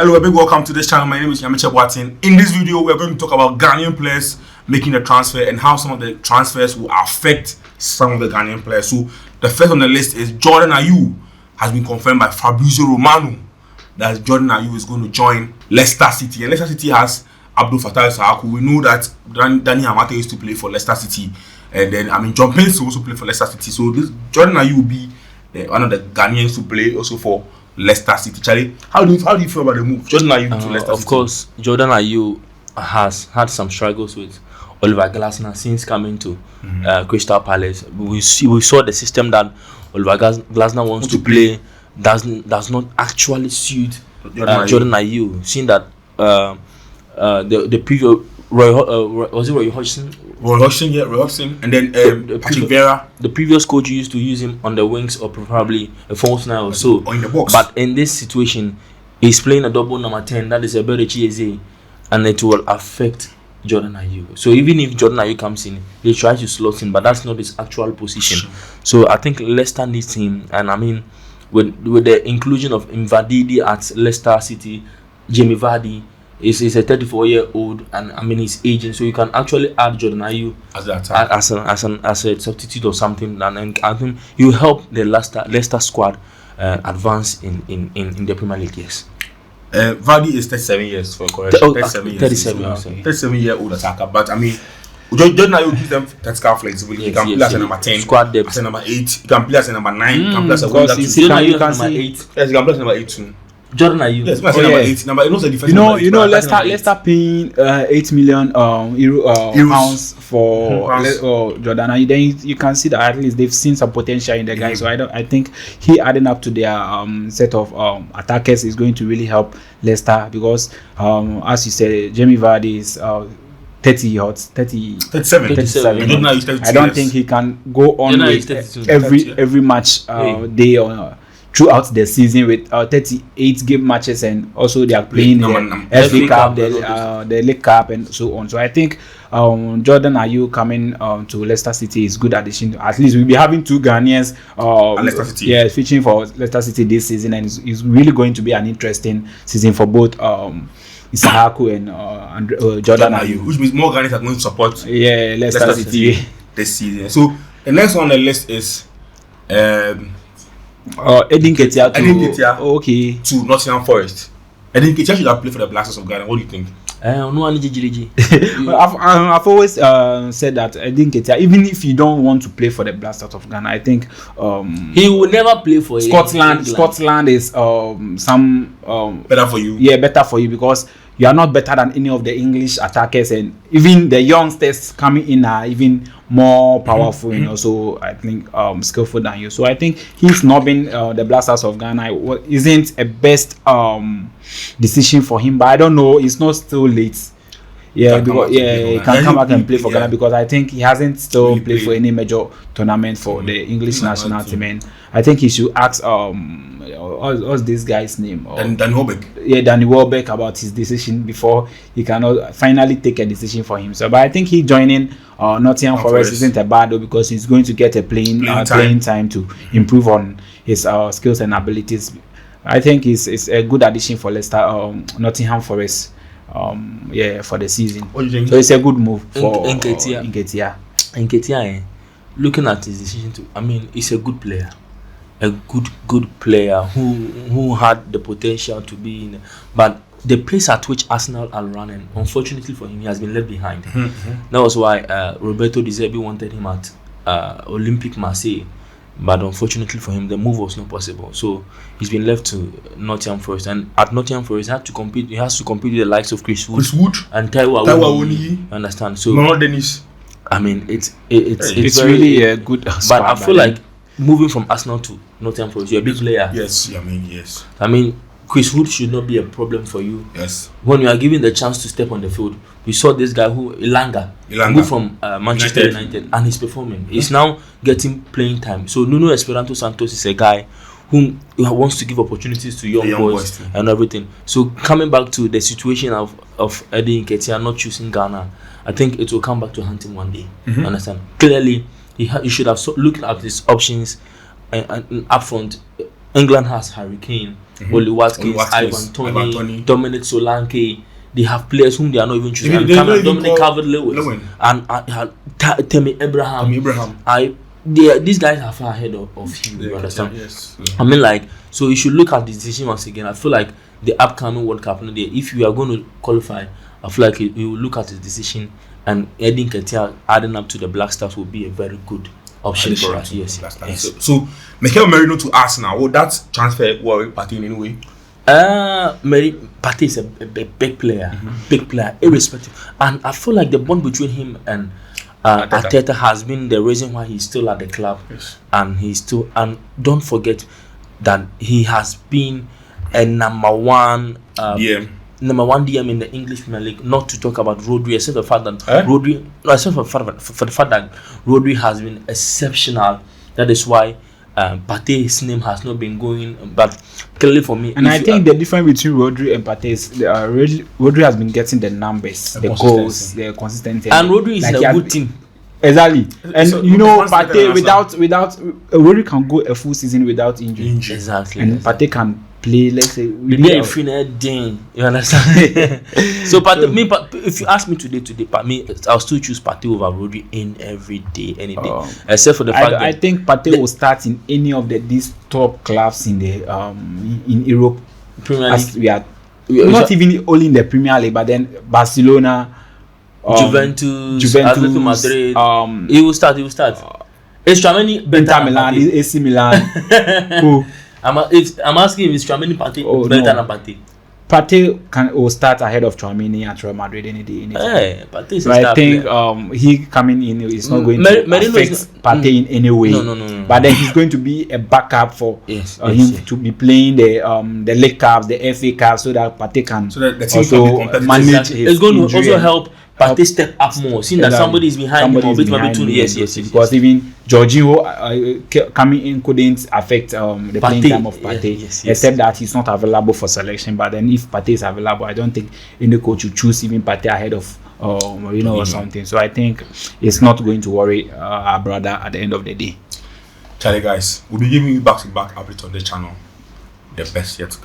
Hello, a big welcome to this channel. My name is Yamiche Boatin. In this video, we're going to talk about Ghanaian players making a transfer and how some of the transfers will affect some of the Ghanaian players. So, the first on the list is Jordan Ayew. Has been confirmed by Fabrizio Romano that Jordan Ayew is going to join Leicester City. And Leicester City has Abdul Fattah Sahaku. We know that Danny Hamate used to play for Leicester City. And then, John Pence also play for Leicester City. So, this Jordan Ayew will be one of the Ghanaians to play also for Leicester City. Charlie, how do you feel about the move Jordan Ayew to Leicester City? Of course, Jordan Ayew has had some struggles with Oliver Glasner since coming to Crystal Palace. We saw the system that Oliver Glasner wants to play does not actually suit Jordan Ayew. Seeing that the previous was it Roy Hodgson? Roy Hodgson, and then Patrick Vieira. The previous coach used to use him on the wings or probably a false nine or so. Or in the box. But in this situation, he's playing a double number 10. That is a better Chiese, and it will affect Jordan Ayew. So even if Jordan Ayew comes in, they try to slot him, but that's not his actual position. So I think Leicester needs him, and with the inclusion of Mvadidi at Leicester City, Jamie Vardy is a 34-year-old, and he's aging, so you can actually add Jordan Ayew as a substitute or something, and I think you help the Leicester squad advance in the Premier League. Yes. Vardy is 37 years for correction. 37-year-old attacker, but Jordan Ayew gives them tactical flexibility. He can play as a number 10, squad depth, as a number 8. He can play as a number 9. He can play as a winger. You can see 8. Yes, he can play as a number 8 too. Jordan Ayew. Yes, number 8. Number 8 knows the defense. Leicester paying 8 million pounds for Jordan Ayew. Then you can see that at least they've seen some potential in the guy. So I think he adding up to their set of attackers is going to really help Leicester, because as you said, Jamie Vardy is 37. I don't think he can go on with every match day or throughout the season with 38 game matches, and also they are playing the FA Cup, the League Cup, and so on. So I think Jordan Ayew coming to Leicester City is good addition. At least we'll be having two Ghanaians Leicester City. Featuring for Leicester City this season, and it's really going to be an interesting season for both Isahaku and Jordan Ayew. Which means more Ghanaians are going to support Leicester City this season. So the next one on the list is Edin Ketia to Nottingham Forest. Edin Ketia should have played for the Blasters of Ghana. What do you think? I've always said that Edin Ketia, even if you don't want to play for the Blasters of Ghana, I think he will never play for Scotland. Scotland is better for you. Yeah, better for you, because you are not better than any of the English attackers, and even the youngsters coming in are even more powerful and also I think skillful than you. So I think he's snubbing the Blasters of Ghana isn't a best decision for him, but I don't know, it's not still late. He can come back and play for Ghana, because I think he hasn't still played for any major tournament for the English national team. And I think he should ask what's this guy's name? Danny Welbeck. Yeah, Danny Welbeck about his decision before he can finally take a decision for himself. But I think he joining Nottingham Forest isn't a bad though, because he's going to get a playing time to improve on his skills and abilities. I think it's a good addition for Leicester, Nottingham Forest. For the season. What do you think? So it's a good move for Nketiah. Looking at his decision he's a good player, a good player who had the potential to be in, but the pace at which Arsenal are running, unfortunately for him, he has been left behind. That was why Roberto De Zerbi wanted him at Olympique Marseille. But unfortunately for him, the move was not possible. So he's been left to Nottingham Forest, and at Nottingham Forest, he has to compete with the likes of Chris Wood and Taiwo Awoniyi. Understand? So Dennis. It's really a good. But I feel like moving from Arsenal to Nottingham Forest, you're a big player. Yes. Chris Wood should not be a problem for you. Yes. When you are given the chance to step on the field, we saw this guy Ilanga moved from Manchester United, and he's performing. He's now getting playing time. So Nuno Esperanto Santos is a guy who wants to give opportunities to young boys and everything. So coming back to the situation of Edin Ketia not choosing Ghana, I think it will come back to haunt him one day. Understand? Clearly, he should have looked at his options and up front. England has Harry Kane, Oli Watkins, Ivan Toney, Dominic Solanke. They have players whom they are not even choosing. Dominic Calvert-Lewin and Temi Abraham. These guys are far ahead of him. You understand? Yes. I mean, like, so you should look at the decision once again. I feel like the upcoming World Cup, if you are going to qualify, I feel like you will look at his decision, and Edin Ketia adding up to the Black Stars will be a very good option for us. Yes. So Mikel Merino to Arsenal, will that transfer worry Partey in any way? Partey is a big player, irrespective, and I feel like the bond between him and Arteta has been the reason why he's still at the club, and don't forget that he has been a number one DM in the English Premier League. Not to talk about Rodri, except for the fact that Rodri has been exceptional. That is why Partey's name has not been going, but clearly for me. And I think the difference between Rodri and Partey is Rodri has been getting the numbers, the goals, the consistency, and Rodri is a good team. Exactly, and so, Partey without Rodri can go a full season without injury. Exactly, and Partey can play. Let's say maybe a day. You understand? So, if you ask me today, I'll still choose Partey over Rodri in every day, any day, except for the fact that I think Partey will start in any of these top clubs in the in Europe. Premier League. Not even only in the Premier League, but then Barcelona. Juventus, Atletico Madrid. He will start. Is Tchouaméni Inter Milan, AC Milan? Who? I'm asking if it's Tchouaméni Partey better than Partey. Partey will start ahead of Tchouaméni at Real Madrid any day. Partey is but I think he coming in is not going to affect Partey in any way. No. But then he's going to be a backup for him to be playing the League Cups, the FA Cups, so that Partey can also manage his It's going to injury also help Partey step up more, seeing that somebody is behind him or yes. Because even Jorginho coming in couldn't affect the playing time of Partey, except that he's not available for selection. But then if Partey is available, I don't think any coach would choose even Partey ahead of Marino or something. So I think it's not going to worry our brother at the end of the day. Charlie, guys, we'll be giving you back-to-back updates on the channel. The best yet to come.